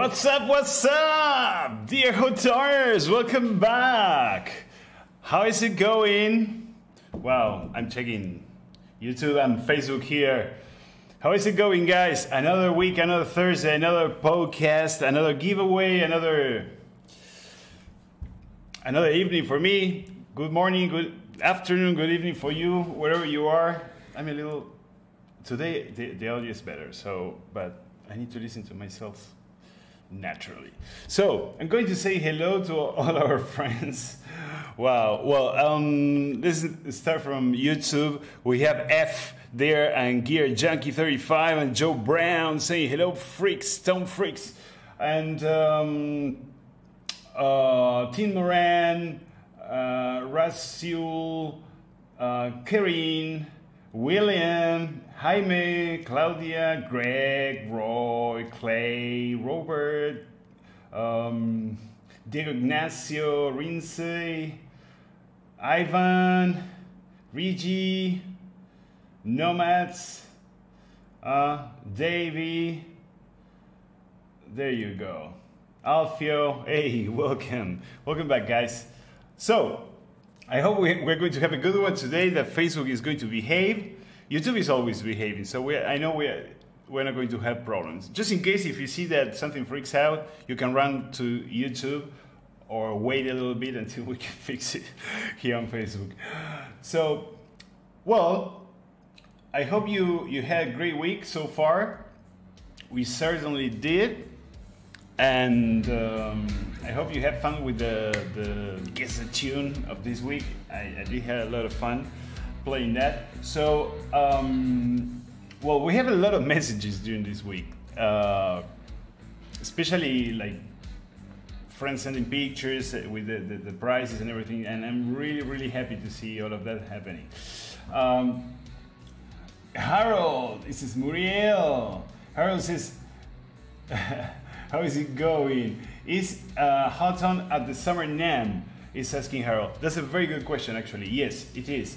What's up, what's up, dear Hotoners? Welcome back. How is it going? Well, I'm checking YouTube and Facebook here. How is it going, guys? Another week, another Thursday, another podcast, another giveaway, another evening for me. Good morning, good afternoon, good evening for you, wherever you are. I'm a little... Today, the audio is better, but I need to listen to myself naturally. So, I'm going to say hello to all our friends. Wow. Well, let's start from YouTube. We have F there and Gear Junkie 35 and Joe Brown saying hello, freaks, stone freaks. And Tim Moran, Rasul, Karine, William, Jaime, Claudia, Greg, Roy, Clay, Robert, Diego Ignacio, Rinse, Ivan, Rigi, Nomads, Davey, there you go, Alfio, hey, welcome back, guys. So, I hope we're going to have a good one today, that Facebook is going to behave. YouTube is always behaving, so I know we're not going to have problems. Just in case if you see that something freaks out, you can run to YouTube or wait a little bit until we can fix it here on Facebook. So, well, I hope you had a great week so far. We certainly did. And I hope you had fun with the Guess the Tune of this week. I did have a lot of fun playing that. So, well, we have a lot of messages during this week, especially like friends sending pictures with the prizes and everything, and I'm really happy to see all of that happening. Harold, this is Muriel. Harold says, how is it going? Is Hotone at the Summer NAMM? Is asking Harold. That's a very good question, actually. Yes, it is.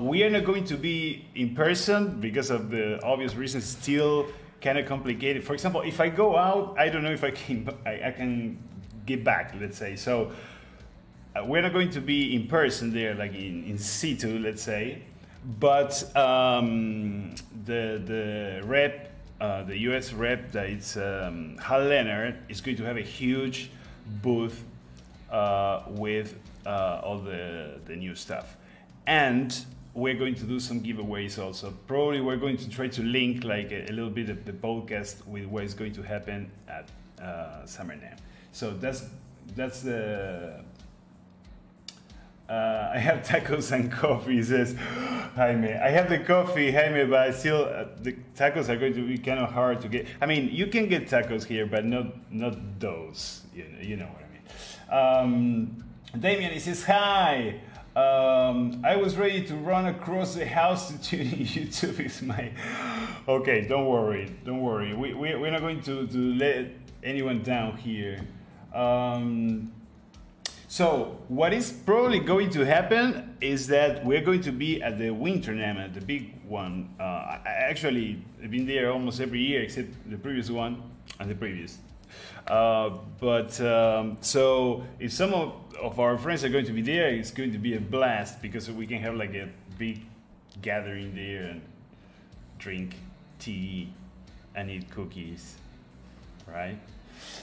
We are not going to be in person because of the obvious reasons. Still kind of complicated. For example, if I go out, I don't know if I can get back, let's say. So we're not going to be in person there, like in situ, let's say. But the rep. The US rep, that it's Hal Leonard, is going to have a huge booth with all the new stuff. And we're going to do some giveaways also. Probably we're going to try to link like a little bit of the podcast with what is going to happen at Summer NAMM. So that's the... I have tacos and coffee, says Jaime. I have the coffee, Jaime, but still the tacos are going to be kind of hard to get. I mean, you can get tacos here, but not those. You know what I mean. Damien, he says, hi. I was ready to run across the house to tune in. YouTube is my... Okay, don't worry. We're not going to let anyone down here. So, what is probably going to happen is that we're going to be at the Winter NAMM, the big one. I actually have been there almost every year except the previous one and the previous. So, if some of our friends are going to be there, it's going to be a blast because we can have like a big gathering there and drink tea and eat cookies, right?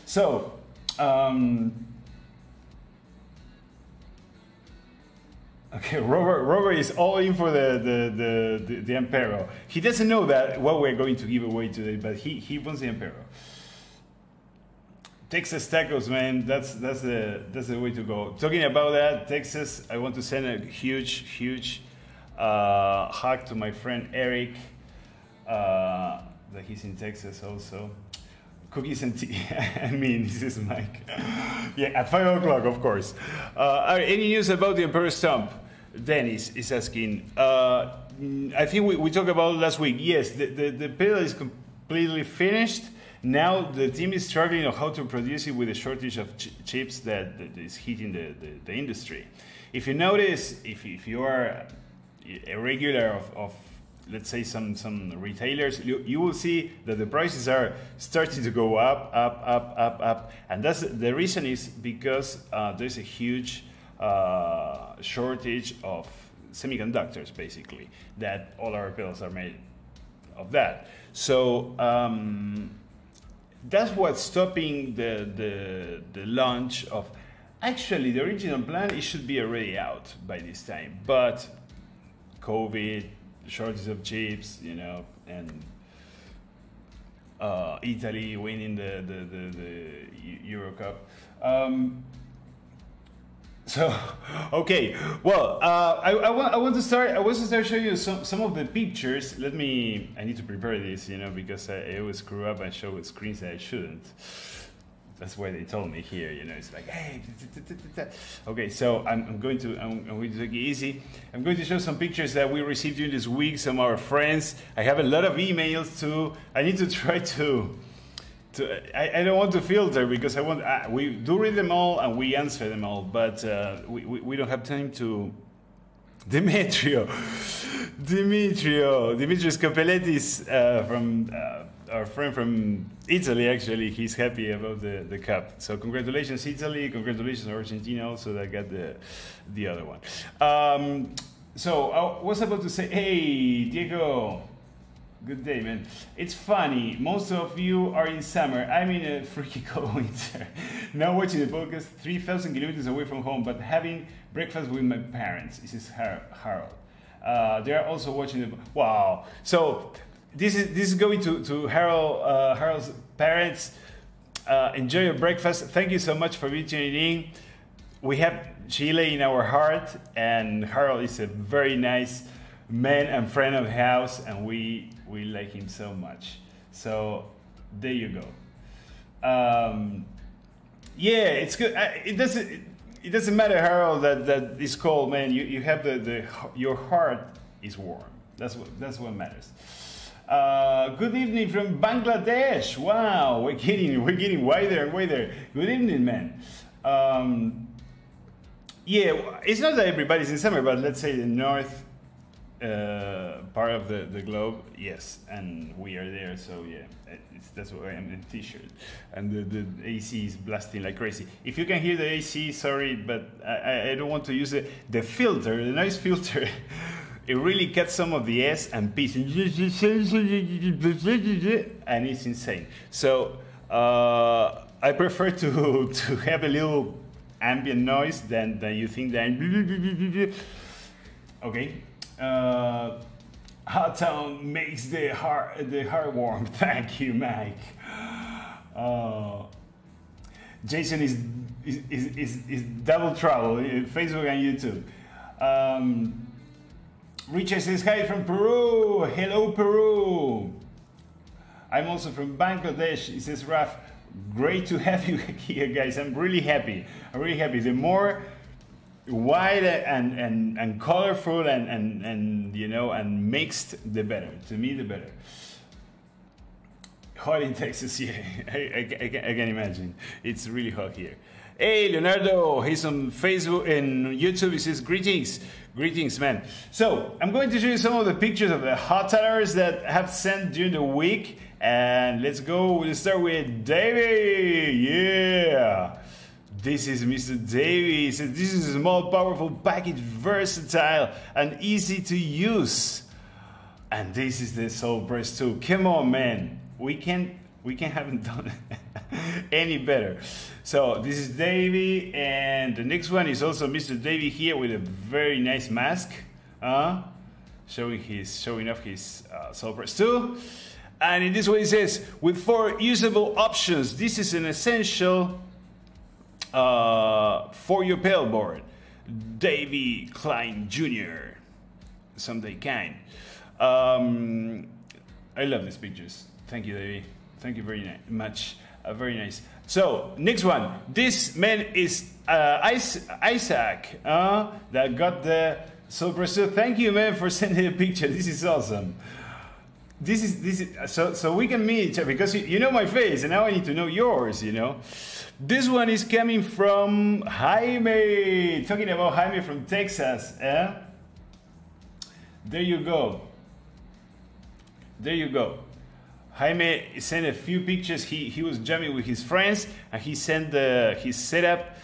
So, okay, Robert is all in for the Emperor. He doesn't know that what we're going to give away today, but he wants the Emperor. Texas tacos, man, that's the way to go. Talking about that, Texas, I want to send a huge hug to my friend Eric, that he's in Texas also. Cookies and tea. I mean, this is Mike. Yeah, at 5 o'clock, of course. Any news about the Emperor Stomp? Dennis is asking. I think we talked about it last week. Yes, the pedal is completely finished. Now the team is struggling on how to produce it with a shortage of chips that is hitting the industry. If you notice, if you are a regular of let's say some retailers, you will see that the prices are starting to go up, and that's the reason is because there's a huge shortage of semiconductors, basically, that all our pills are made of that. So that's what's stopping the launch of. Actually, the original plan, it should be already out by this time, but COVID, shortage of chips, you know, and Italy winning the Euro Cup. So, okay, well, I want to start showing you some of the pictures. I need to prepare this, you know, because I always screw up and show screens that I shouldn't. That's why they told me here, you know, it's like, hey, okay, so I'm going to take it easy. I'm going to show some pictures that we received during this week, some of our friends. I have a lot of emails too. I need to try I don't want to filter because we do read them all and we answer them all, but we don't have time to. Dimitrios Capelletis from our friend from Italy, actually, he's happy about the cup. So congratulations, Italy. Congratulations, Argentina, also that got the other one. So I was about to say, hey, Diego, good day, man. It's funny, most of you are in summer. I'm in a freaky cold winter. Now watching the podcast, 3,000 kilometers away from home, but having breakfast with my parents. This is Harold. They are also watching the. Wow. So this is going to Harold's parents. Enjoy your breakfast. Thank you so much for tuning in. We have Chile in our heart, and Harold is a very nice man and friend of the house, and we like him so much. So there you go. Yeah, it's good. It doesn't matter, Harold, that it's cold, man. You have your heart is warm. That's what matters. Good evening from Bangladesh. Wow, we're getting wider and wider. Good evening, man. Yeah, it's not that everybody's in summer, but let's say the north part of the globe, yes, and we are there. So yeah, that's why I'm in t-shirt, and the AC is blasting like crazy. If you can hear the AC, sorry, but I don't want to use the filter, the noise filter. It really cuts some of the S and P's, and it's insane. So I prefer to have a little ambient noise than you think that. Okay. Hotone makes the heart warm. Thank you, Mike. Jason is double trouble. Facebook and YouTube. Richard says hi from Peru. Hello, Peru. I'm also from Bangladesh. He says, Raf, great to have you here, guys. I'm really happy. The more wide and colorful and you know and mixed, the better. To me, the better. Hot in Texas, yeah. I can imagine. It's really hot here. Hey, Leonardo, he's on Facebook and YouTube. He says, greetings, man. So I'm going to show you some of the pictures of the Hotoners that have sent during the week. And let's go. We'll start with Davey. Yeah. This is Mr. Davey. He says, this is a small, powerful package, versatile and easy to use. And this is the Soul Press 2. Come on, man. We haven't done any better. So this is Davey, and the next one is also Mr. Davey here with a very nice mask, showing off his Soul Press 2. And in this way it says, with 4 usable options, this is an essential for your pedal board. Davey Klein Jr. Someday kind. I love these pictures. Thank you, Davey. Thank you very much. Very nice. So, next one. This man is Isaac that got the Soul Press 2. Thank you, man, for sending a picture. This is awesome. This is so we can meet each other because you know my face and now I need to know yours, you know. This one is coming from Jaime. Talking about Jaime from Texas. There you go. there you go. Jaime sent a few pictures. He was jamming with his friends, and he sent his setup.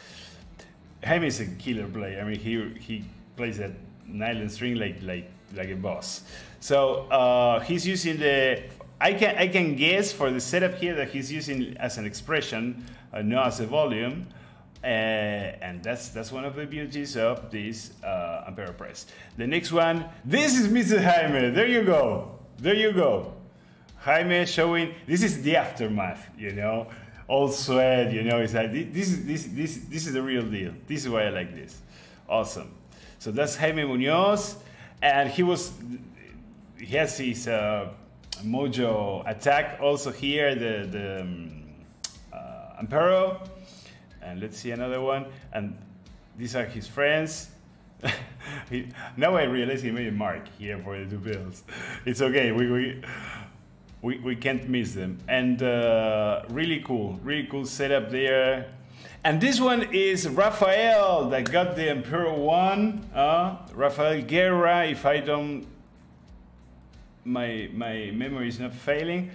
Jaime is a killer player. I mean, he plays that nylon string like a boss. So he's using the. I can guess for the setup here that he's using as an expression, not as a volume, and that's one of the beauties of this Ampero press. The next one. This is Mr. Jaime. There you go. There you go. Jaime showing, this is the aftermath, you know, all sweat, you know, it's like, this is the real deal. This is why I like this. Awesome. So that's Jaime Munoz, and he has his Mojo attack also here, the Ampero, and let's see another one, and these are his friends. Now I realize he made a mark here for the two bills. It's okay, we can't miss them. And really cool setup there. And this one is Rafael that got the Ampero 1. Rafael Guerra, if I don't, my memory is not failing.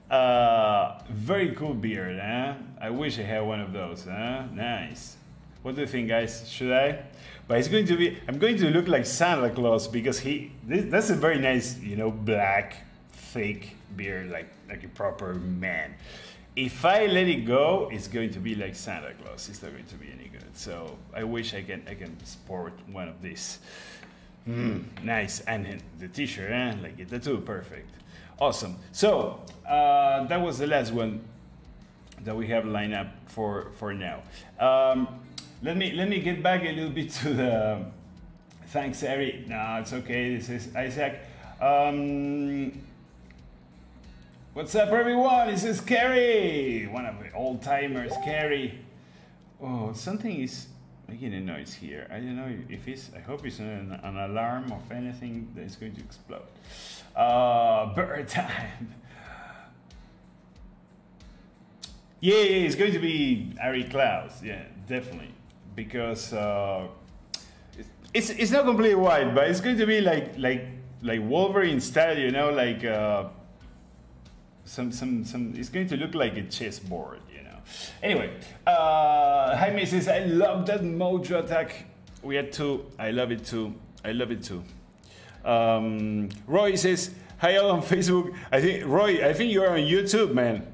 Very cool beard, huh? I wish I had one of those, huh? Nice. What do you think, guys? Should I? But it's going to be, I'm going to look like Santa Claus because that's a very nice, you know, black, thick beard, like a proper man. If I let it go, it's going to be like Santa Claus. It's not going to be any good. So I wish I can sport one of these. Nice. And the t-shirt, like the tattoo, perfect. Awesome. So that was the last one that we have lined up for now. Let me get back a little bit to the thanks, Eric. No, it's okay. This is Isaac. What's up, everyone? This is Kerry, one of the old timers, Kerry. Oh, something is making a noise here. I don't know if it's. I hope it's an alarm of anything that is going to explode. Bird time. Yeah, it's going to be Ari Klaus. Yeah, definitely, because it's not completely white, but it's going to be like Wolverine style, you know, like some. It's going to look like a chessboard, you know. Anyway, Jaime says, "I love that Mojo attack. We had two. I love it too. I love it too." Roy says, "Hi all on Facebook. I think Roy, I think you are on YouTube, man."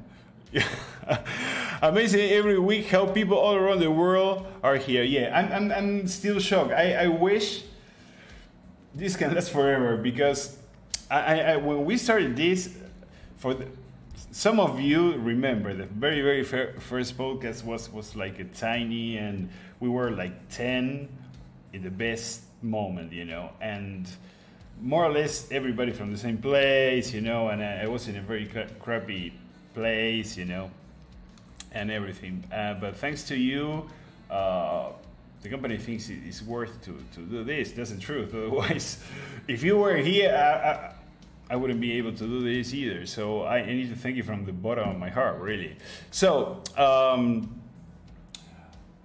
Amazing every week how people all around the world are here. Yeah, I'm still shocked. I wish this can last forever, because when we started this, some of you remember the very first podcast was like a tiny, and we were like 10 in the best moment, you know, and more or less everybody from the same place, you know, and I was in a very crappy place, you know, and everything. But thanks to you, the company thinks it's worth to do this. That's the truth. Otherwise, if you were here, I wouldn't be able to do this either. So I need to thank you from the bottom of my heart, really. So,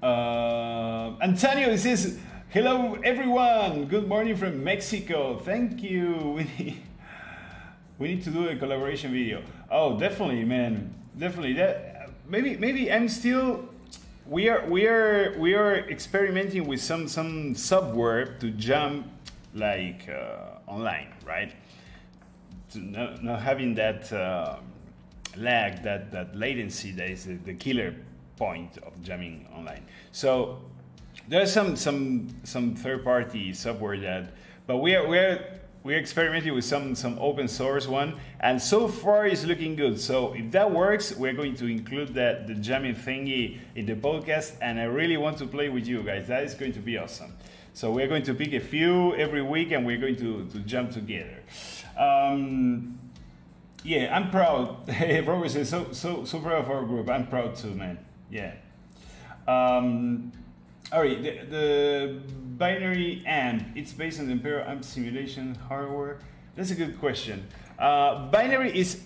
Antonio says, "Hello, everyone. Good morning from Mexico. Thank you. We need to do a collaboration video." Oh, definitely, man. Definitely. That maybe I'm still. We are experimenting with some software to jump like online, right? To not having that lag, that latency that is the killer point of jamming online. So there's some third-party software that, but we're experimenting with some open source one, and so far it's looking good. So if that works, we're going to include the jamming thingy in the podcast, and I really want to play with you guys. That is going to be awesome. So we're going to pick a few every week, and we're going to jam together. Yeah, I'm proud. Robert says, so proud of our group. I'm proud too, man. Yeah. All right, the binary amp, it's based on the Ampero amp simulation hardware. That's a good question. Binary is,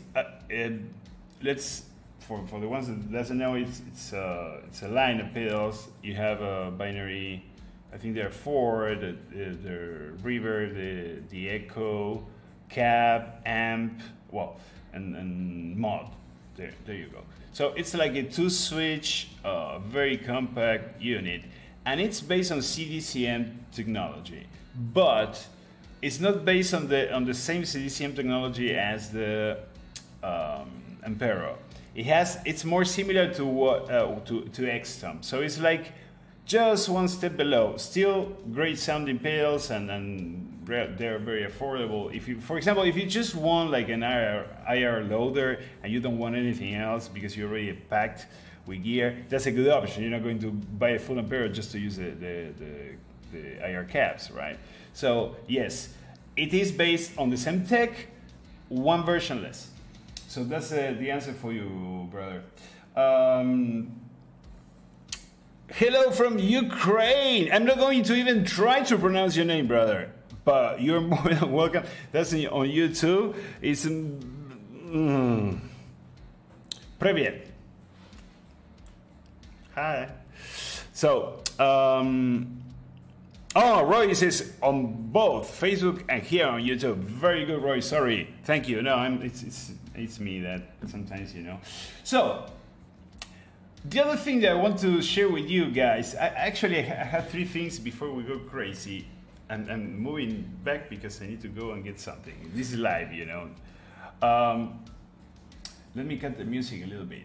for the ones that doesn't know, it's a line of pedals. You have a binary, I think there are four, the reverb, the echo, cab, amp, well, and mod. There you go. So it's like a 2-switch, very compact unit, and it's based on CDCM technology, but it's not based on the same CDCM technology as the Ampero. It's more similar to what to Xtom. So it's like just one step below. Still great sounding pedals, and they're very affordable. If you, for example, if you just want like an IR loader and you don't want anything else because you're already packed with gear, that's a good option. You're not going to buy a full Ampero just to use the IR caps, right? So yes, it is based on the same tech, one version less. So that's the answer for you, brother. Hello from Ukraine. I'm not going to even try to pronounce your name, brother, but you're more than welcome. That's on YouTube. It's Привет. Hi. So, oh, Roy says on both Facebook and here on YouTube. Very good, Roy. Sorry. Thank you. No, it's me that sometimes, you know. So, the other thing that I want to share with you guys, I have 3 things before we go crazy. I'm moving back because I need to go and get something. This is live, you know. Let me cut the music a little bit.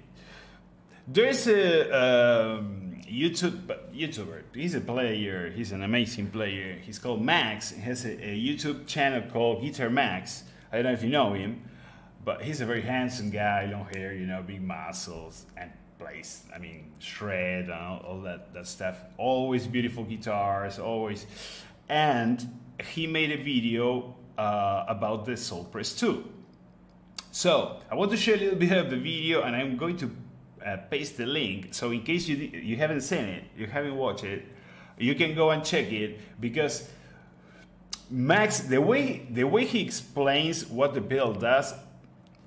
There's a YouTuber. He's a player. He's an amazing player. He's called Max. He has a YouTube channel called Guitar Max. I don't know if you know him, but he's a very handsome guy, long hair, you know, big muscles, and plays, I mean, shred and all that stuff. Always beautiful guitars, always. And he made a video about the Soul Press 2. So I want to share a little bit of the video, and I'm going to paste the link. So in case you haven't seen it, you haven't watched it, you can go and check it, because Max, the way he explains what the pedal does,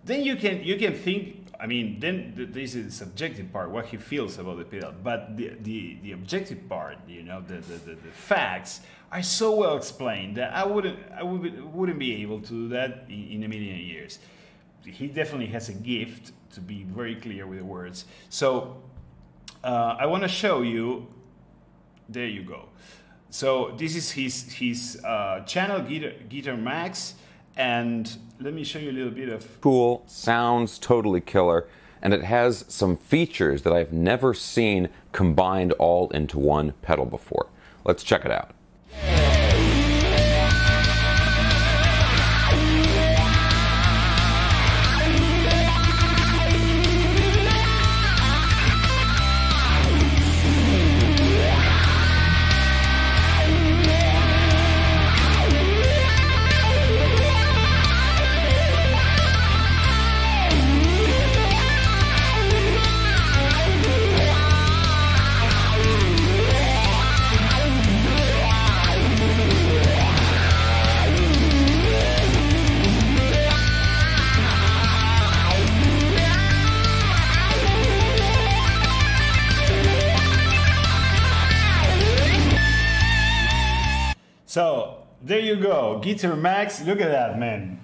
then you can think. I mean, then this is the subjective part, what he feels about the pedal, but the objective part, you know, the facts are so well explained that I wouldn't be able to do that in a million years. He definitely has a gift to be very clear with the words. So I want to show you. There you go. So this is his channel, Guitar Max. And let me show you a little bit of... Cool, sounds totally killer, and it has some features that I've never seen combined all into one pedal before. Let's check it out. So there you go, Guitar Max. Look at that, man!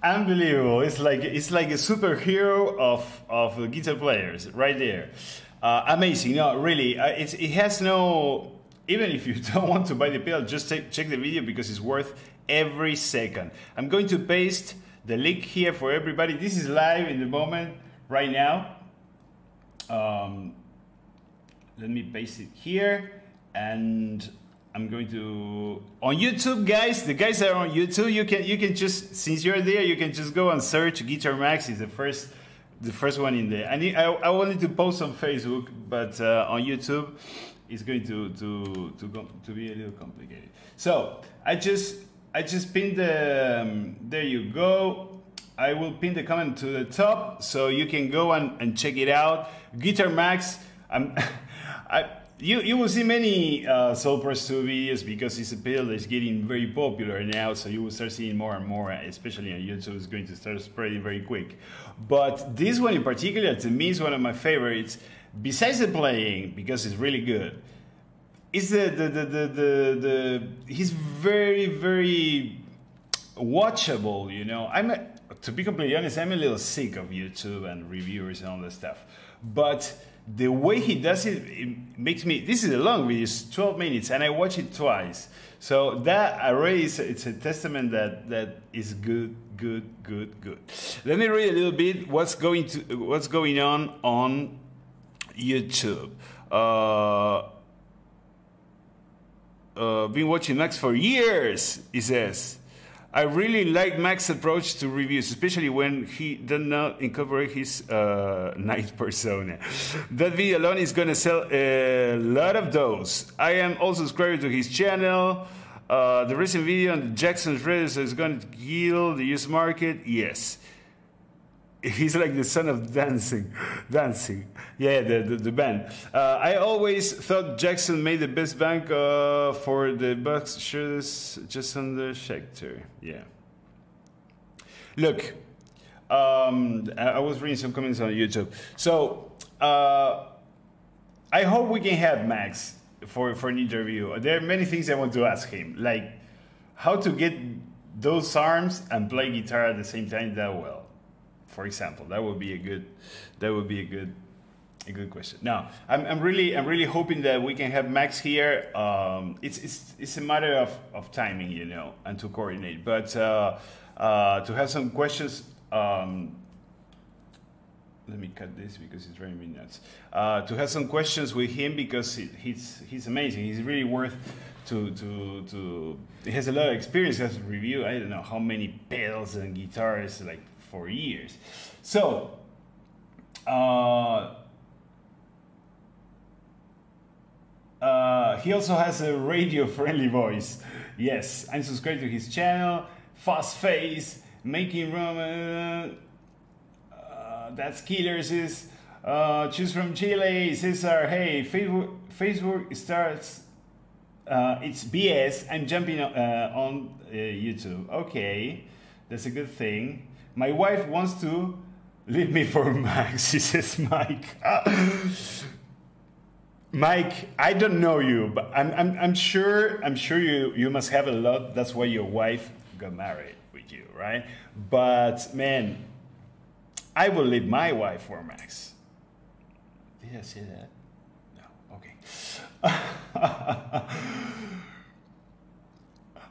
Unbelievable. It's like a superhero of guitar players right there. Amazing. No, really, it has no. Even if you don't want to buy the pedal, just check the video because it's worth every second. I'm going to paste the link here for everybody. This is live in the moment right now. Let me paste it here, and I'm going to on YouTube, guys. The guys that are on YouTube, you can just, since you're there, you can just go and search Guitar Max. Is the first one in there. I wanted to post on Facebook, but on YouTube, it's going to be a little complicated. So I just pinned the. There you go. I will pin the comment to the top so you can go and check it out. Guitar Max. You will see many Soul Press 2 videos because it's a pedal that's getting very popular now, so you will start seeing more and more, especially on YouTube. It's going to start spreading very quick. But this one in particular, to me, is one of my favorites, besides the playing, because it's really good. It's he's very, very watchable, you know. to be completely honest, I'm a little sick of YouTube and reviewers and all that stuff. But the way he does it, it makes me. This is a long video, it's 12 minutes, and I watch it twice. So that already it's a testament that is good. Let me read a little bit what's going on YouTube. Been watching Max for years, he says. I really like Max's approach to reviews, especially when he does not incorporate his night persona. That video alone is going to sell a lot of those. I am also subscribed to his channel. The recent video on the Jackson's Raiders is going to kill the used market. Yes. He's like the son of dancing. Yeah, the band. I always thought Jackson made the best bank for the Bucks shirts just on the Schecter. Yeah. Look, I was reading some comments on YouTube. So, I hope we can have Max for an interview. There are many things I want to ask him, like how to get those arms and play guitar at the same time that well. For example, that would be a good question. Now, I'm really hoping that we can have Max here. It's a matter of timing, you know, and to coordinate. But to have some questions. Let me cut this because it's driving me nuts. To have some questions with him because he's amazing. He's really worth to. He has a lot of experience as a review. I don't know how many pedals and guitars, like, for years. So he also has a radio-friendly voice. Yes, I'm subscribed to his channel. Fast face, making room. That's Killers is. Choose from Chile. Cesar, hey, Facebook starts. It's BS. I'm jumping on YouTube. Okay, that's a good thing. My wife wants to leave me for Max, he says Mike. Mike, I don't know you, but I'm sure you must have a lot. That's why your wife got married with you, right? But man, I will leave my wife for Max. Did I say that? No. Okay.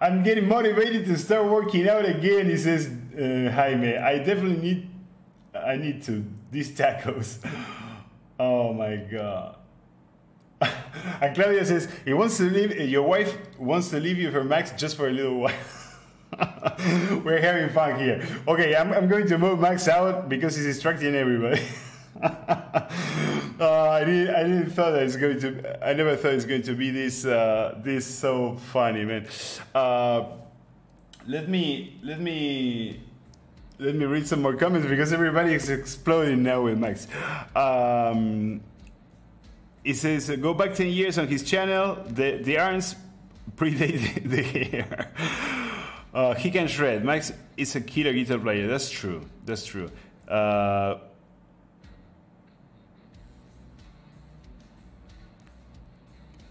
I'm getting motivated to start working out again, he says Jaime. I need to. These tacos. Oh my God. And Claudia says, he wants to leave, your wife wants to leave you for Max just for a little while. We're having fun here. Okay, I'm going to move Max out because he's distracting everybody. I never thought it's going to be this so funny, man. Let me read some more comments because everybody is exploding now with Max. It says, go back 10 years on his channel. The arms predate the hair. He can shred. Max is a killer guitar player. That's true.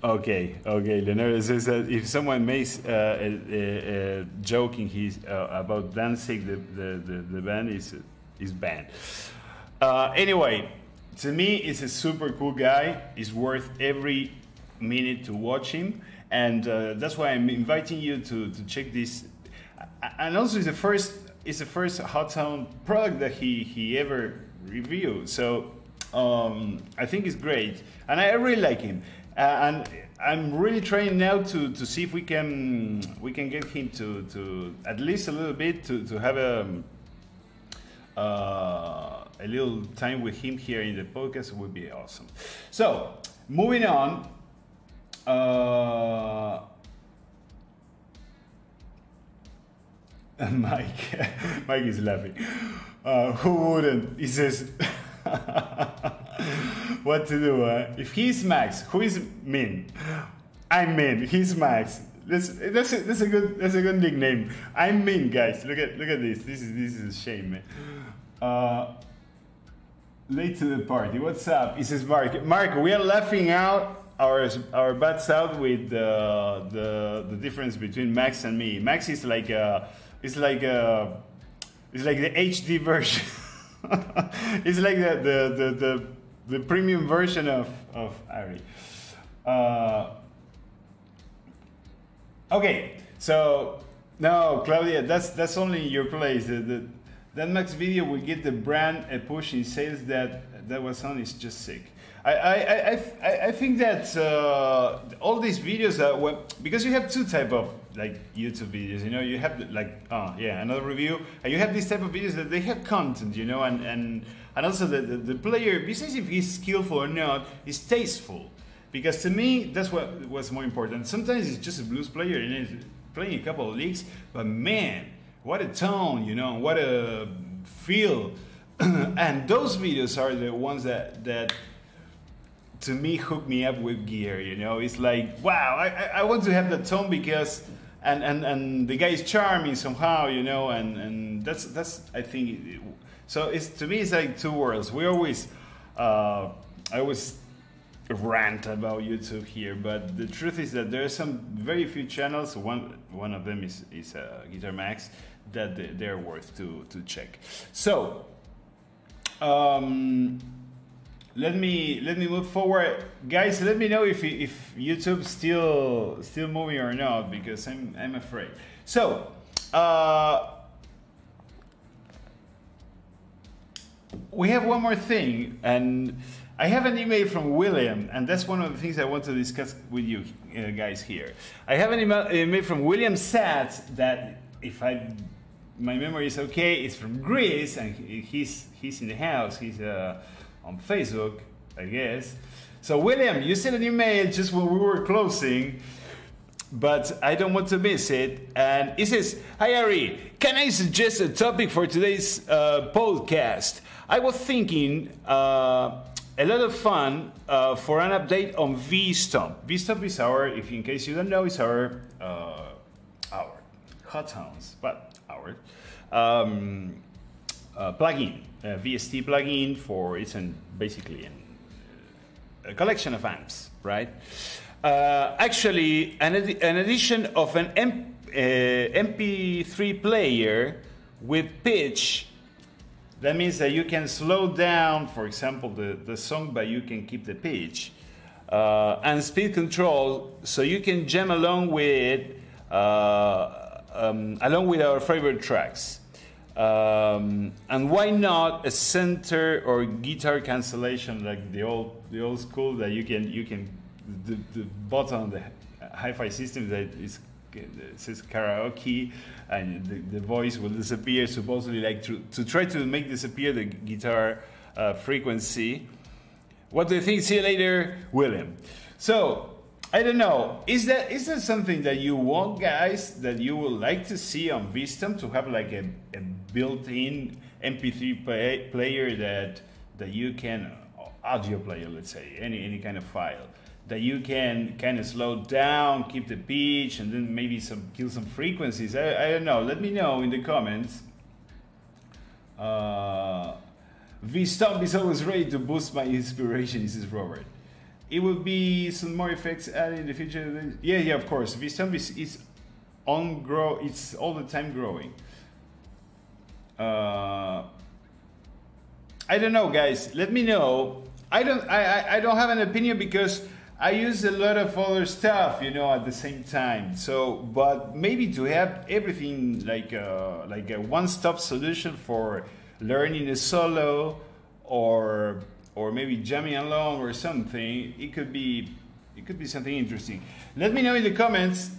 Okay. Leonardo says that if someone makes a joking about Danzig, the band is banned. Anyway, to me, he's a super cool guy. He's worth every minute to watch him, and that's why I'm inviting you to check this. And also, it's the first Hotone product that he ever reviewed. So I think it's great, and I really like him. And I'm really trying now to see if we can get him to at least a little bit to have a little time with him here in the podcast. Would be awesome. So moving on. Mike is laughing. Who wouldn't? He says. What to do? If he's Max, who is Min? I'm Min. He's Max. That's a good nickname. I'm Min, guys. Look at this. This is a shame, man. Late to the party. What's up? He says Mark. Mark, we are laughing out our butts out with the difference between Max and me. Max is like It's like the HD version. It's like the premium version of Ari. Okay, so no, Claudia, that's only your place. That Max video will get the brand a push in sales. That was on is just sick. I think that all these videos because you have two type of like YouTube videos, you know, you have another review, and you have this type of videos that they have content, you know, and also the player, besides if he's skillful or not, is tasteful. Because to me, that's what was more important. Sometimes it's just a blues player and he's playing a couple of leagues, but man, what a tone, you know, what a feel. And those videos are the ones that to me hook me up with gear, you know. It's like, wow, I want to have that tone because and the guy is charming somehow, you know, and that's I think so it's to me it's like two worlds. We always I always rant about YouTube here, but the truth is that there are some very few channels. One of them is Guitar Max that they're worth to check. So let me move forward, guys. Let me know if YouTube's still moving or not, because I'm afraid. So we have one more thing, and I have an email from William, and that's one of the things I want to discuss with you guys here. I have an email from William Satz that, if my memory is okay, it's from Greece, and he's in the house. He's on Facebook, I guess. So William, you sent an email just when we were closing, but I don't want to miss it. And it says, "Hi Ari, can I suggest a topic for today's podcast? I was thinking a lot of fun for an update on VStomp. VStomp is our, if in case you don't know, is our Hotones, but our plugin, VST plugin for basically a collection of amps, right? Actually, an addition of an MP3 player with pitch. That means that you can slow down, for example, the song, but you can keep the pitch. And speed control, so you can jam along with our favorite tracks. And why not a center or guitar cancellation like the old school that you can the button on the hi-fi system that says karaoke, and the voice will disappear, supposedly, like to try to make disappear the guitar frequency. What do you think? See you later, William. So I don't know, is that something that you want, guys, that you would like to see on VStomp, to have like a built-in MP3 player that you can, audio player, let's say, any kind of file, that you can kind of slow down, keep the pitch, and then maybe kill some frequencies? I don't know. Let me know in the comments. VStomp is always ready to boost my inspiration, this is Robert. It will be some more effects added in the future. Yeah, of course. VStomp is it's all the time growing. I don't know, guys. Let me know. I don't have an opinion because I use a lot of other stuff, you know, at the same time. So, but maybe to have everything like a one-stop solution for learning a solo or maybe jamming along or something, it could be something interesting. Let me know in the comments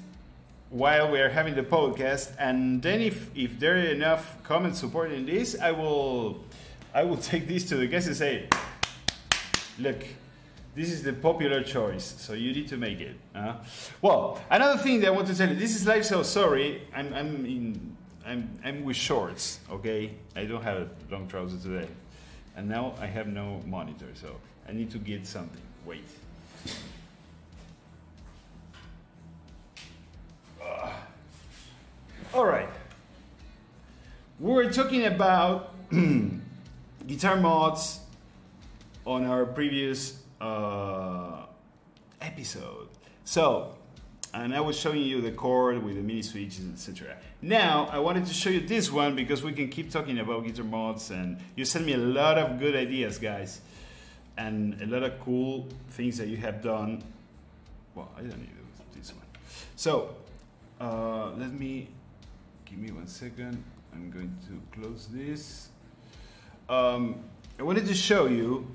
while we are having the podcast, and then if there are enough comments supporting this, I will take this to the guys and say, look, this is the popular choice, so you need to make it. Well, another thing that I want to tell you, this is live, so sorry, I'm with shorts, okay? I don't have long trousers today. And now I have no monitor, so I need to get something. Wait. All right. We were talking about guitar mods on our previous episode. So And I was showing you the chord with the mini switches, etc. Now I wanted to show you this one because we can keep talking about guitar mods, and you sent me a lot of good ideas, guys, and a lot of cool things that you have done. Well, I don't need this one. So give me 1 second. I'm going to close this. I wanted to show you.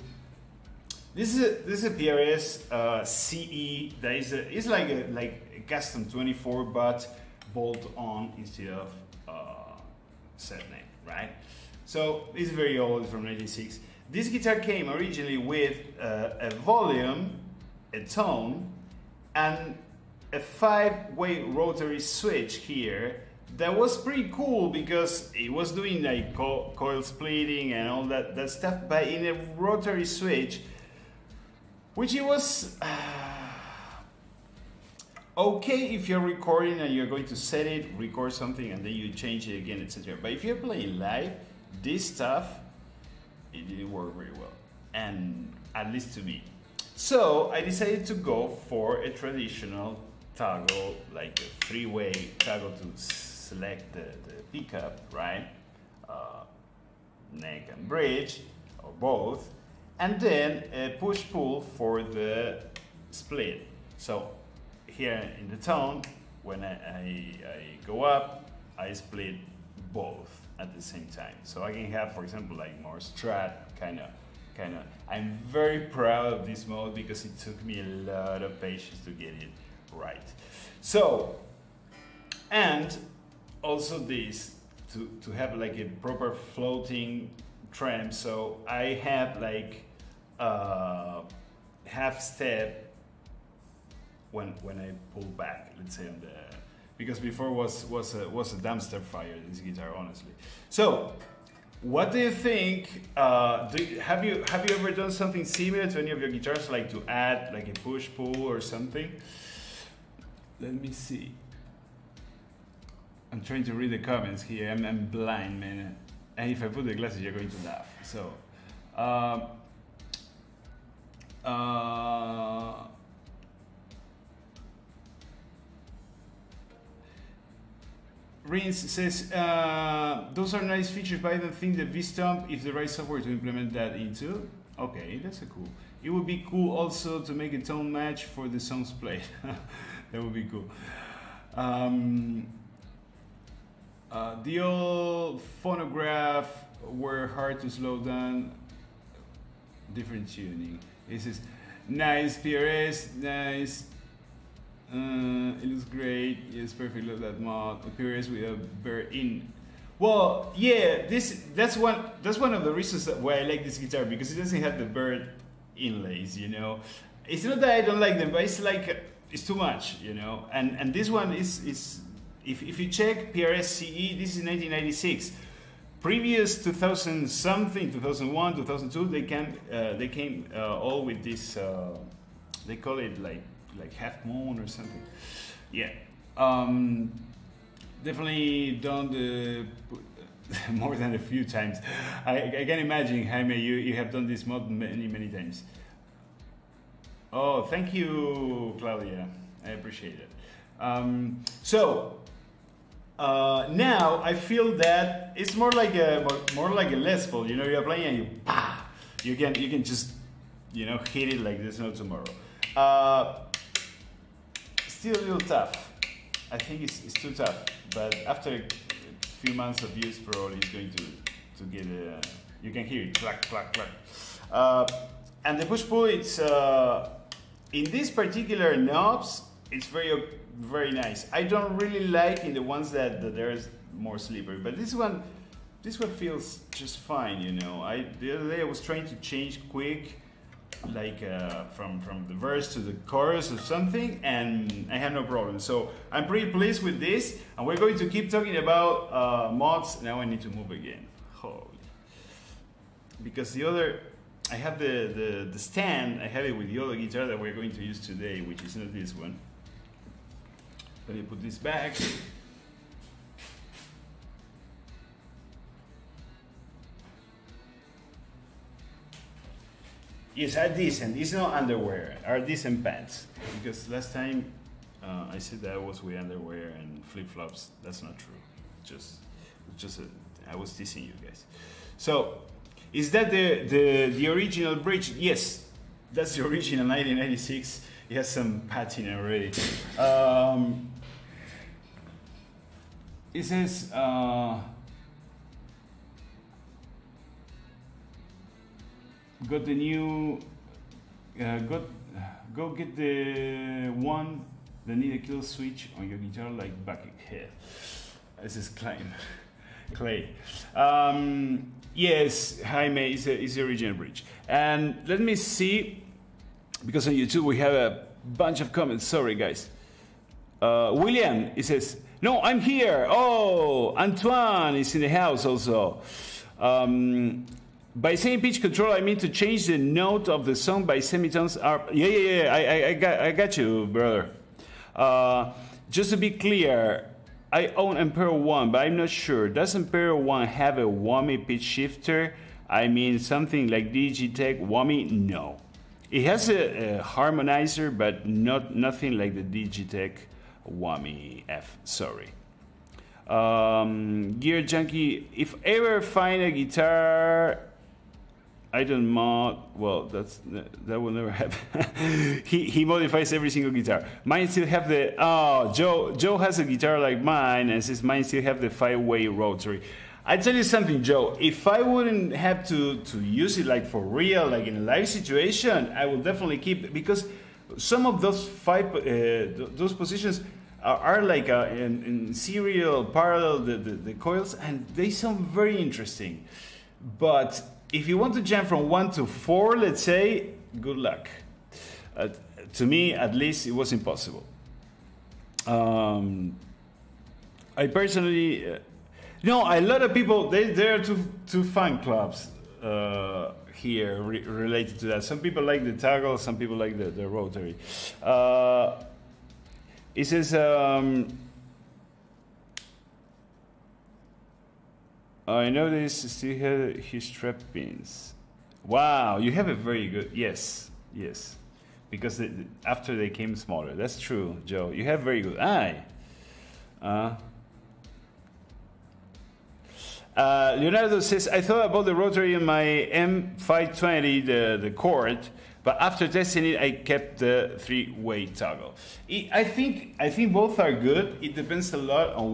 This is a PRS CE that is like a custom 24 but bolt on instead of set neck, right? So it's very old, from '96. This guitar came originally with a volume, a tone, and a 5-way rotary switch here. That was pretty cool because it was doing like coil splitting and all that stuff, but in a rotary switch, which it was okay if you're recording and you're going to set it, record something, and then you change it again, etc. But if you're playing live, this stuff, it didn't work very well, and at least to me. So I decided to go for a traditional toggle, like a 3-way toggle to select the pickup, right? Neck and bridge, or both. And then a push-pull for the split. So here in the tone, when I go up, I split both at the same time. So I can have, for example, like more strat kind of. I'm very proud of this mode because it took me a lot of patience to get it right. So, and also this, to have like a proper floating trem. So I have like half step when I pull back, let's say on the, because before was a dumpster fire, this guitar, honestly. So what do you think? Have you ever done something similar to any of your guitars, like to add like a push pull or something? Let me see. I'm trying to read the comments here. I'm blind, man. And if I put the glasses, you're going to laugh. So, Rins says, those are nice features, but I don't think the V-Stomp is the right software to implement that into. Okay, that's a cool. It would be cool also to make a tone match for the songs played. That would be cool. The old phonograph were hard to slow down. Different tuning. It says, nice PRS, nice. It looks great. Yes, perfect. Love that mod. A PRS with a bird in. Well, yeah, that's one of the reasons why I like this guitar, because it doesn't have the bird inlays. You know, it's not that I don't like them, but it's like it's too much. You know, and this one is. If you check PRS CE, this is 1996. Previous 2000 something, 2001, 2002, they came all with this. They call it like half moon or something. Yeah, definitely done the more than a few times. I can imagine, Jaime, you have done this mod many times. Oh, thank you, Claudia. I appreciate it. Now I feel that it's more like a Les Paul. You know, you're playing and you can just, you know, hit it like there's no tomorrow. Still a little tough. I think it's too tough. But after a few months of use, probably it's going to get you can hear it clack clack clack. And the push pull, it's in these particular knobs, it's very nice. I don't really like in the ones that there's more slippery, but this one feels just fine, you know. The other day I was trying to change quick, like from the verse to the chorus or something, and I had no problem. So I'm pretty pleased with this, and we're going to keep talking about mods. Now I need to move again. Holy. Because the other, I have the stand, I have it with the other guitar that we're going to use today, which is not this one. Let me put this back. Yes, are decent. It's not underwear. Are decent pants. Because last time I said that I was with underwear and flip flops. That's not true. Just I was teasing you guys. So, is that the original bridge? Yes, that's the original 1996. It has some patina already. It says. Got the new. Go get the one that need a kill switch on your guitar like Buckethead. This is Clay. Yes, Jaime is the original bridge. And let me see, because on YouTube we have a bunch of comments. Sorry, guys. William, he says, no, I'm here. Oh, Antoine is in the house also. By saying pitch control, I mean to change the note of the song by semitones. Yeah. I got you, brother. Just to be clear, I own Ampere 1, but I'm not sure. Does Ampere 1 have a whammy pitch shifter? I mean, something like Digitech whammy? No. It has a harmonizer, but nothing like the Digitech whammy F. Sorry. Gear Junkie, if ever find a guitar I don't mod. Well, that will never happen. he modifies every single guitar. Mine still have the Joe has a guitar like mine, and says mine still have the 5-way rotary. I tell you something, Joe. If I wouldn't have to use it like for real, like in a live situation, I will definitely keep it, because some of those those positions are like in serial parallel the coils, and they sound very interesting. But if you want to jam from 1 to 4, let's say, good luck. To me, at least, it was impossible. I personally, a lot of people, there are two fan clubs here related to that. Some people like the toggle, some people like the rotary. It says, I noticed still have his strap pins. Wow, you have a very good, yes, because after they came smaller. That's true, Joe. You have very good eye. Leonardo says, I thought about the rotary in my M520, the Cord, but after testing it, I kept the 3-way toggle. I think both are good. It depends a lot on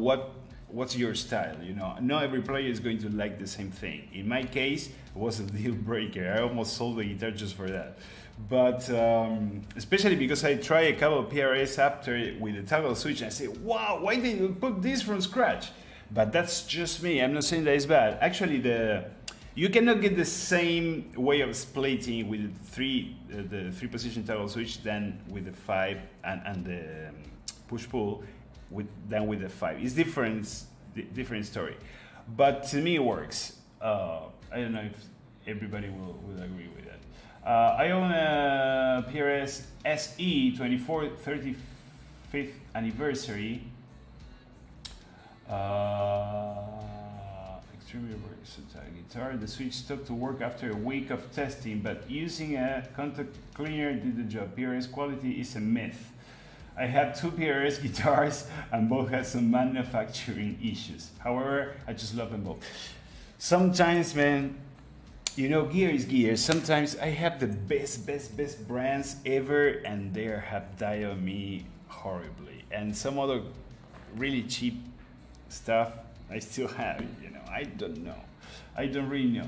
what's your style, Not every player is going to like the same thing. In my case, it was a deal breaker. I almost sold the guitar just for that. But especially because I tried a couple of PRS after with the toggle switch, and I say, wow, why did you put this from scratch? But that's just me. I'm not saying that it's bad. Actually, you cannot get the same way of splitting with the 3-position toggle switch than with the 5 and the push-pull than with the 5. It's different story. But to me, it works. I don't know if everybody will agree with that. I own a PRS SE 35th anniversary. Extremely versatile guitar. The switch stopped to work after a week of testing, but using a contact cleaner did the job. PRS quality is a myth. I have 2 PRS guitars and both have some manufacturing issues. However, I just love them both. Sometimes, man, gear is gear. Sometimes I have the best brands ever, and they have died on me horribly. And some other really cheap stuff I still have it, I don't know. I don't really know.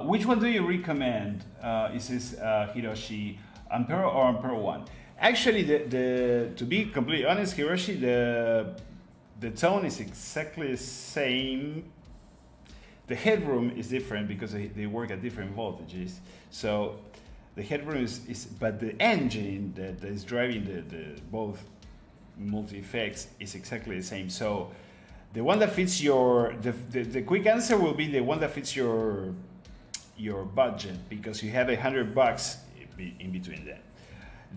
Which one do you recommend? It says Hiroshi, Ampere or Ampere 1? Actually, to be completely honest, Hiroshi, the tone is exactly the same. The headroom is different because they work at different voltages. So the headroom is but the engine that is driving the both multi-effects is exactly the same. So the one that fits the quick answer will be the one that fits your budget, because you have $100 in between them.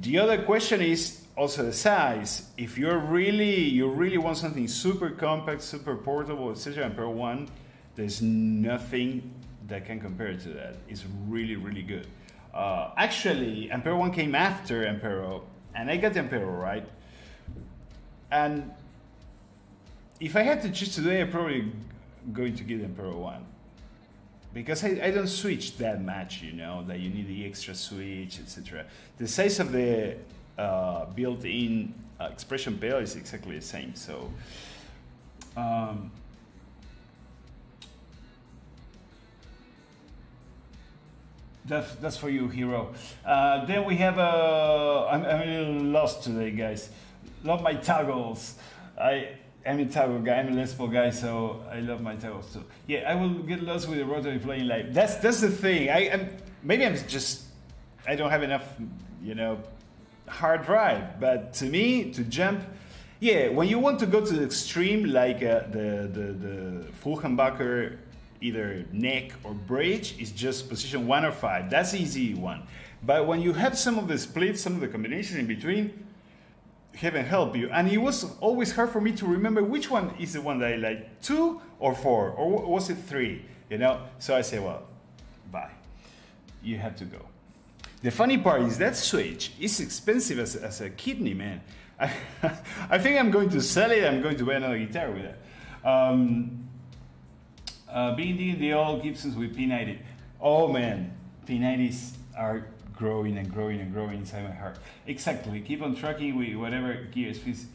The other question is also the size. If you really want something super compact, super portable, etc., Ampere 1, there's nothing that can compare to that. It's really good. Actually, Ampere 1 came after Ampere and I got the Emperor, right? And if I had to choose today, I'm probably going to get the Emperor 1. Because I don't switch that much, you know, that you need the extra switch, etc. The size of the built-in expression pedal is exactly the same. So that's for you, Hero. Then we have I'm a little lost today, guys. Love my toggles. I'm a toggle guy, I'm a Les Paul guy, so I love my toggles too. Yeah, I will get lost with the rotary playing live. That's the thing. Maybe I don't have enough, you know, hard drive. But to me, to jump, yeah, when you want to go to the extreme, like the full humbucker, either neck or bridge, is just position 1 or 5. That's the easy one. But when you have some of the splits, some of the combinations in between, heaven help you. And it was always hard for me to remember which one is the one that I like, 2 or 4, or was it 3, you know? So I say, well, bye. You have to go. The funny part is that switch is expensive as a kidney, man. I think I'm going to sell it. I'm going to buy another guitar with it. Being the old Gibsons with P90. Oh man, P90s are growing and growing and growing inside my heart. Exactly. Keep on trucking with whatever gears fits.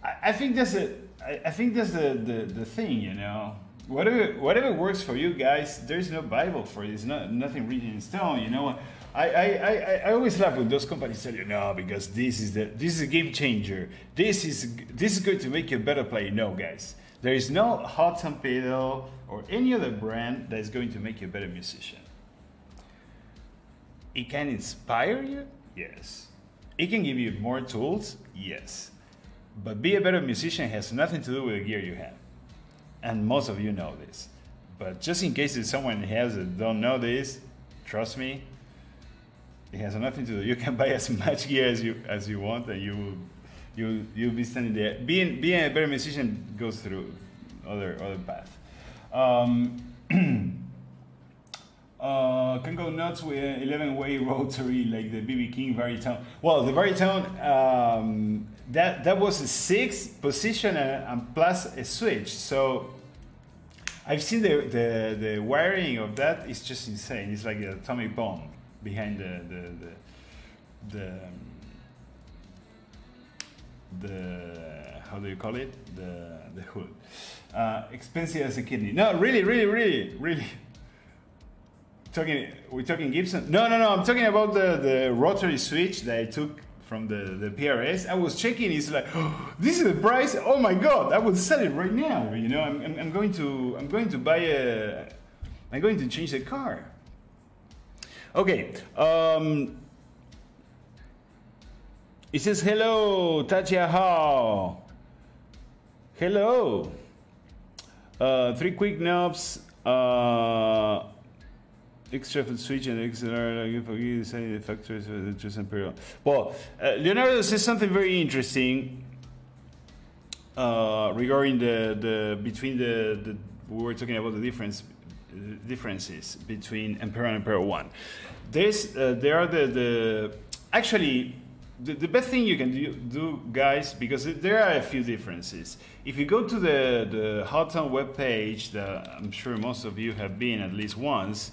I think that's the thing, you know. Whatever works for you guys. There's no Bible for it. It's nothing written in stone, you know. I always laugh when those companies tell you no, because this is a game changer. This is going to make you a better player. No, guys. There is no Hotone pedal or any other brand that is going to make you a better musician. It can inspire you? Yes. It can give you more tools? Yes. But be a better musician has nothing to do with the gear you have. And most of you know this. But just in case there's someone has that don't know this, trust me, it has nothing to do. You can buy as much gear as you want, and you'll be standing there. Being a better musician goes through other path. Can go nuts with an 11-way rotary like the BB King Varitone. Well, the Varitone, that was a 6 position and plus a switch. So I've seen the wiring of that is just insane. It's like an atomic bomb behind the how do you call it? The hood. Expensive as a kidney. No, really. We're talking Gibson? No. I'm talking about the rotary switch that I took from the PRS. I was checking. It's like, oh, this is the price. Oh my God! I would sell it right now. You know, I'm going to buy a. I'm going to change the car. Okay. It says hello, Tatia How. Hello. 3 quick knobs. Extra for switch and XLR for you deciding the factors of the just imperial. Well, Leonardo says something very interesting regarding the between the we were talking about the differences between Emperor and Emperor 1. There are actually the best thing you can do, guys, because there are a few differences. If you go to the Hotone webpage, that I'm sure most of you have been at least once.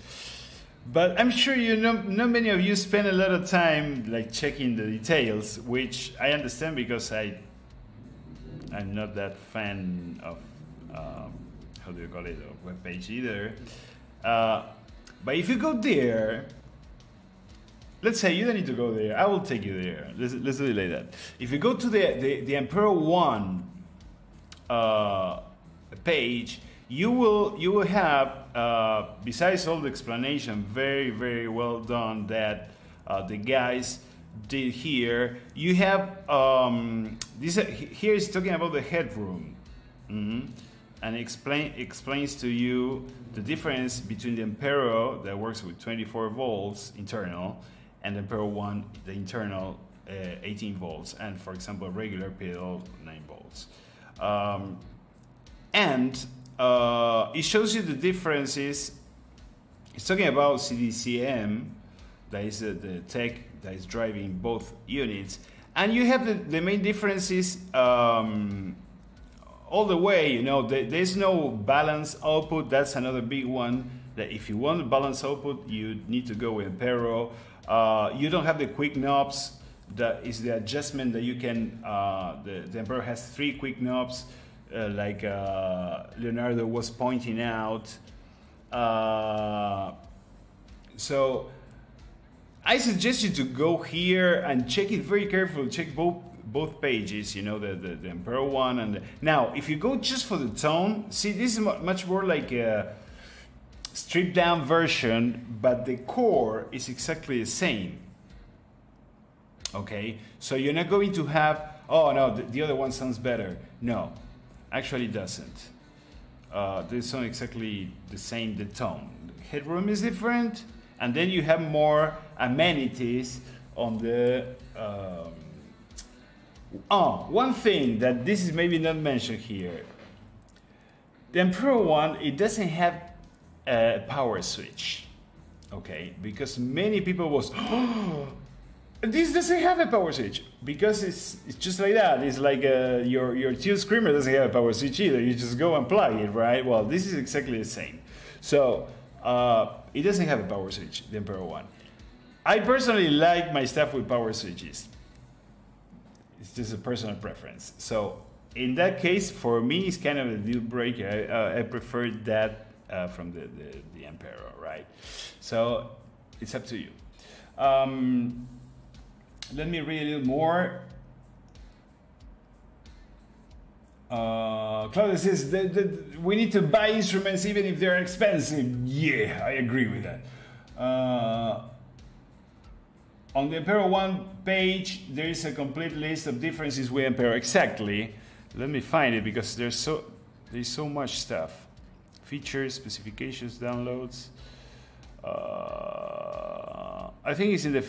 But I'm sure not many of you spend a lot of time like checking the details, which I understand because I'm not that fan of how do you call it, a web page either. But if you go there, let's say you don't need to go there. I will take you there. Let's do it like that. If you go to the Emperor 1 page, you will have, besides all the explanation, very, very well done that the guys did here. You have, here is talking about the headroom. And explains to you the difference between the Emperor that works with 24 volts internal and the Emperor 1, the internal 18 volts. And for example, regular pedal 9 volts. It shows you the differences. It's talking about CDCM, that is the tech that is driving both units. And you have the main differences all the way, you know, there's no balance output. That's another big one, that if you want a balance output, you need to go with Ampero. You don't have the quick knobs. That is the adjustment that you can, the Ampero has 3 quick knobs, like Leonardo was pointing out. So I suggest you to go here and check it very carefully, check both pages, you know, the Ampero one. And now, if you go just for the tone, see, this is much more like a stripped down version, but the core is exactly the same. Okay, so you're not going to have, oh no, the other one sounds better. No, actually it doesn't. They sound exactly the same, the tone. The headroom is different, and then you have more amenities on the... one thing that this is maybe not mentioned here. The Ampero one, it doesn't have a power switch. Okay, because many people was, oh, this doesn't have a power switch, because it's just like that. It's like your Teal Screamer doesn't have a power switch either. You just go and plug it, right? Well, this is exactly the same. So it doesn't have a power switch, the Ampero one. I personally like my stuff with power switches. It's just a personal preference. So in that case, for me, it's kind of a deal breaker. I prefer that from the Ampero, right? So it's up to you. Let me read a little more. Claudia says that we need to buy instruments even if they're expensive. Yeah, I agree with that. On the Ampero 1 page, there is a complete list of differences with Ampero. Exactly. Let me find it, because there's so much stuff. Features, specifications, downloads. I think it's in the...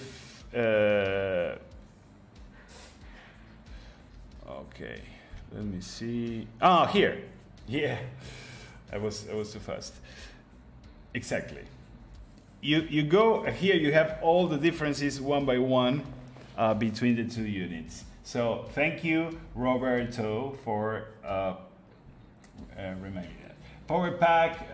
okay, let me see. Ah, here. Yeah, I was too fast. Exactly. You go here. You have all the differences one by one between the 2 units. So thank you, Roberto, for reminding me that. Power pack.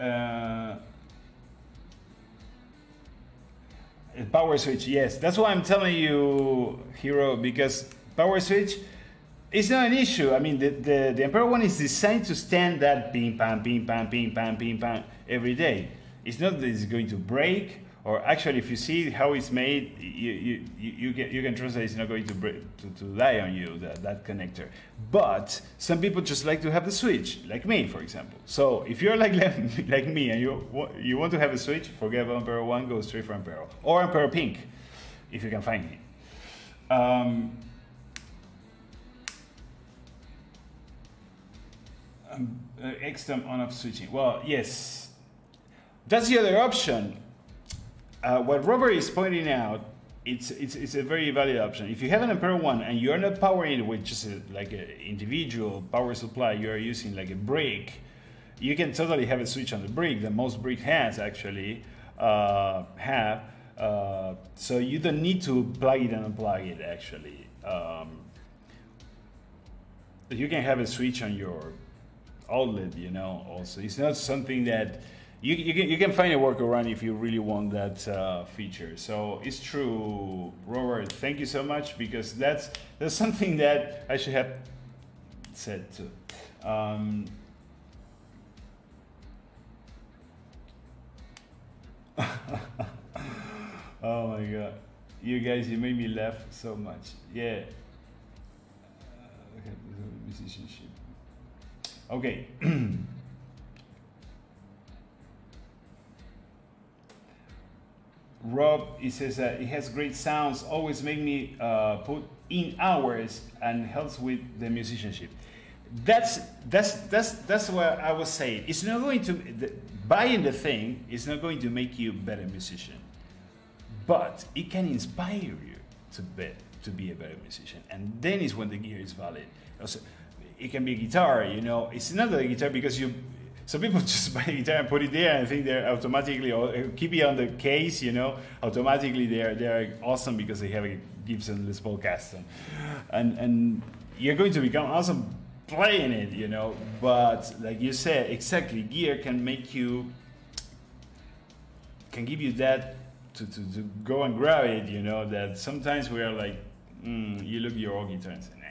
Power switch, yes. That's why I'm telling you, Hero, because power switch is not an issue. I mean, the Ampero one is designed to stand that ping, pam, every day. It's not that it's going to break, or actually, if you see how it's made, you can trust that it's not going to break, to die on you, that connector. But some people just like to have the switch, like me, for example. So if you're like me and you want to have a switch, forget about Ampero 1, go straight for Ampero. Or Ampero Pink, if you can find it. External on-off switching. Well, yes. That's the other option. What Robert is pointing out, it's a very valid option. If you have an Ampero 1 and you're not powering it with just like an individual power supply, you're using like a brick, you can totally have a switch on the brick that most brick has actually have. So you don't need to plug it and unplug it actually. You can have a switch on your outlet, you know, also. It's not something that you can find a workaround if you really want that feature. So it's true, Robert. Thank you so much, because that's something that I should have said too. Oh my God, you guys, you made me laugh so much. Yeah. Musicianship. Okay. Rob, he says that it has great sounds, always make me put in hours and helps with the musicianship. That's what I was saying. It's not going to, buying the thing is not going to make you a better musician, but it can inspire you to be a better musician, and then is when the gear is valid. Also, it can be a guitar, you know. It's not a guitar because some people just buy a guitar and put it there and think they're automatically, or keep it on the case, you know, automatically they're awesome because they have a Gibson Les Paul custom. And you're going to become awesome playing it, you know, but like you said, exactly, gear can make you, can give you that to go and grab it, you know, that sometimes we are like, you look at your old guitar and say, nah.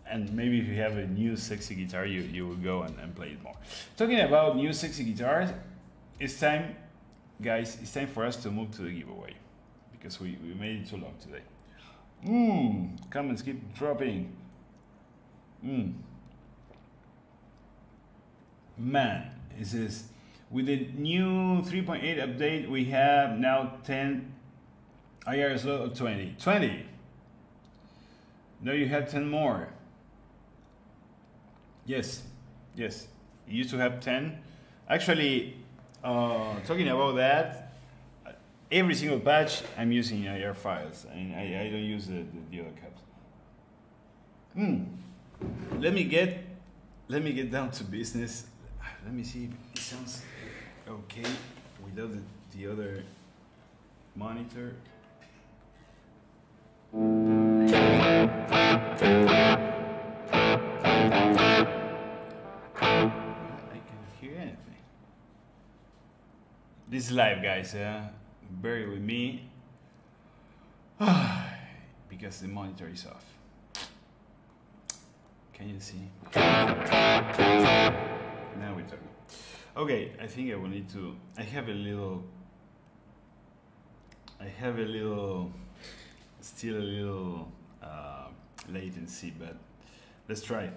And maybe if you have a new sexy guitar, you will go and play it more. Talking about new sexy guitars, it's time, guys, it's time for us to move to the giveaway, because we made it too long today. Comments keep dropping. Man, it says, with the new 3.8 update, we have now 10 IR slow of 20. 20! Now you have 10 more. Yes, yes. You used to have 10. Actually, talking about that, every single patch I'm using IR files, and I don't use the other caps. Let me get down to business. Let me see if it sounds okay without the other monitor. This is live, guys. Bear with me because the monitor is off. Can you see? Now we're talking. Okay, I think I will need to. I have a little. Still a little latency, but let's try.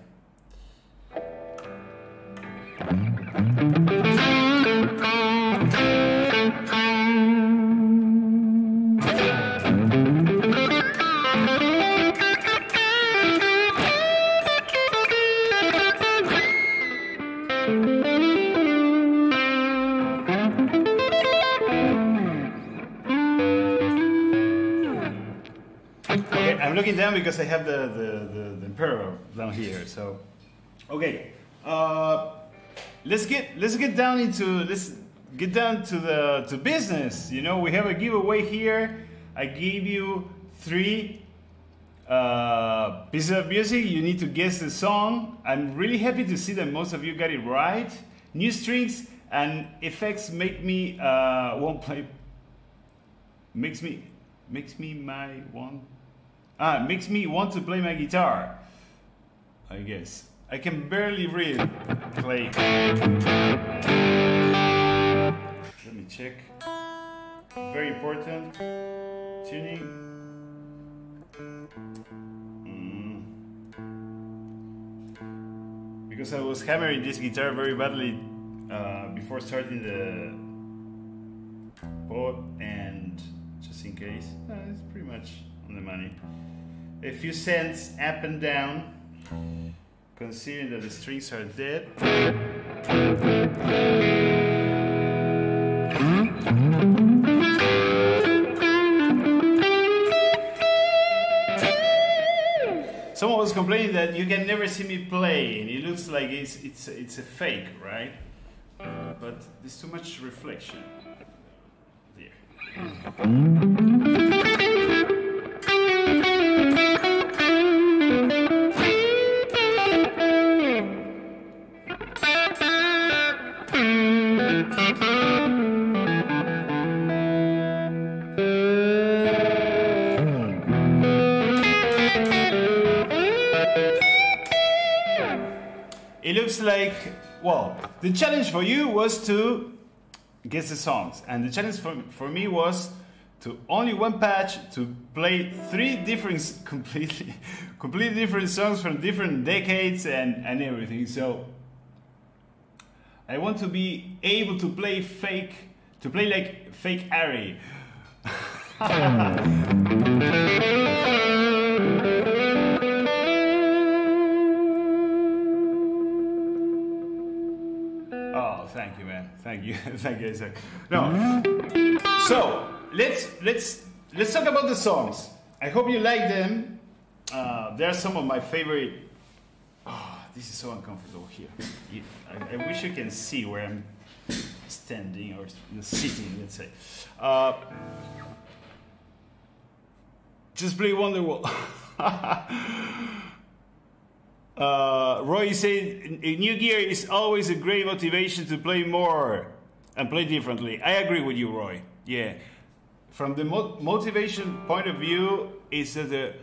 I'm looking down because I have the Emperor down here. So, okay, let's get down to business. You know, we have a giveaway here. I gave you 3 pieces of music. You need to guess the song. I'm really happy to see that most of you got it right. New strings and effects make me won't play. Makes me want to play my guitar. I guess I can barely read. Play. Let me check. Very important. Tuning. Because I was hammering this guitar very badly before starting the pod, and just in case, it's pretty much on the money. A few cents up and down, considering that the strings are dead. Someone was complaining that you can never see me play, and it looks like it's a fake, right? But there's too much reflection there. It looks like, well, the challenge for you was to guess the songs, and the challenge for me was to only one patch to play 3 different, completely different songs from different decades and everything. So I want to be able to play like fake Ari. Oh, thank you, man. Thank you, thank you, Isaac. No, so let's talk about the songs. I hope you like them. They are some of my favorite. Oh, This is so uncomfortable here. I wish you can see where I'm standing or sitting, let's say. Just play Wonderwall. Roy said, new gear is always a great motivation to play more and play differently. I agree with you, Roy. Yeah. From the motivation point of view, is that